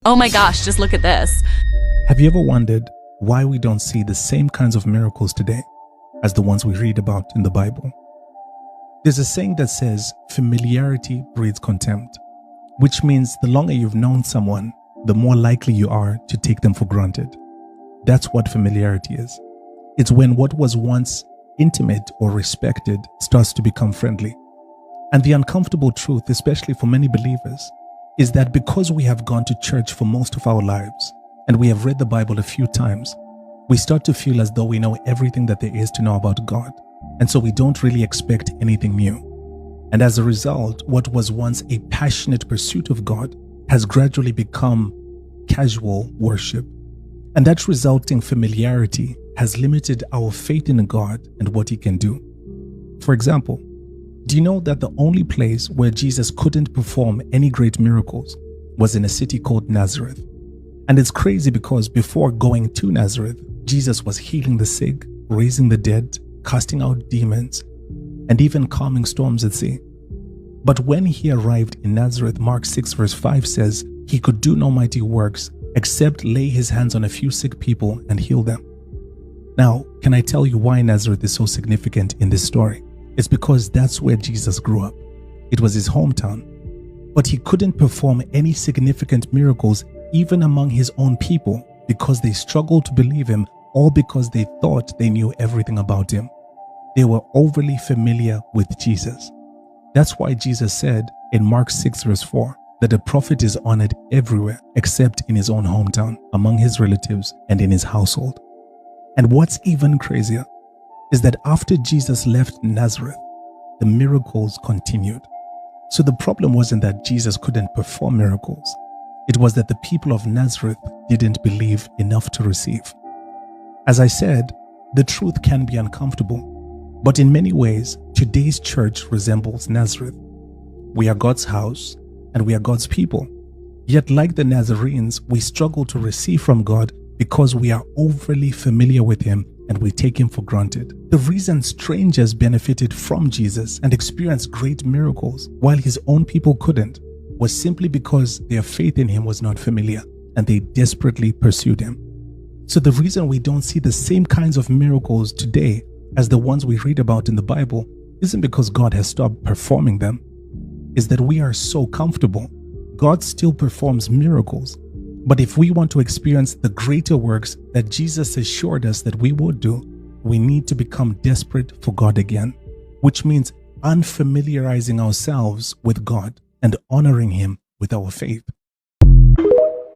Oh my gosh, just look at this. Have you ever wondered why we don't see the same kinds of miracles today as the ones we read about in the Bible? There's a saying that says familiarity breeds contempt, which means the longer you've known someone, the more likely you are to take them for granted. That's what familiarity is. It's when what was once intimate or respected starts to become friendly. And the uncomfortable truth, especially for many believers, is that because we have gone to church for most of our lives and we have read the Bible a few times, we start to feel as though we know everything that there is to know about God, and so we don't really expect anything new. And as a result, what was once a passionate pursuit of God has gradually become casual worship. And that resulting familiarity has limited our faith in God and what He can do. For example, do you know that the only place where Jesus couldn't perform any great miracles was in a city called Nazareth? And it's crazy because before going to Nazareth, Jesus was healing the sick, raising the dead, casting out demons, and even calming storms at sea. But when He arrived in Nazareth, Mark 6 verse 5 says, He could do no mighty works except lay His hands on a few sick people and heal them. Now, can I tell you why Nazareth is so significant in this story? It's because that's where Jesus grew up. It was His hometown. But He couldn't perform any significant miracles even among His own people because they struggled to believe Him, or because they thought they knew everything about Him. They were overly familiar with Jesus. That's why Jesus said in Mark 6 verse 4 that a prophet is honored everywhere except in his own hometown, among his relatives, and in his household. And what's even crazier is that after Jesus left Nazareth, the miracles continued. So the problem wasn't that Jesus couldn't perform miracles. It was that the people of Nazareth didn't believe enough to receive. As I said, the truth can be uncomfortable, but in many ways, today's church resembles Nazareth. We are God's house and we are God's people. Yet like the Nazarenes, we struggle to receive from God because we are overly familiar with Him and we take Him for granted. The reason strangers benefited from Jesus and experienced great miracles while His own people couldn't was simply because their faith in Him was not familiar and they desperately pursued Him. So the reason we don't see the same kinds of miracles today as the ones we read about in the Bible isn't because God has stopped performing them. It's that we are so comfortable. God still performs miracles. But if we want to experience the greater works that Jesus assured us that we would do, we need to become desperate for God again, which means unfamiliarizing ourselves with God and honoring Him with our faith.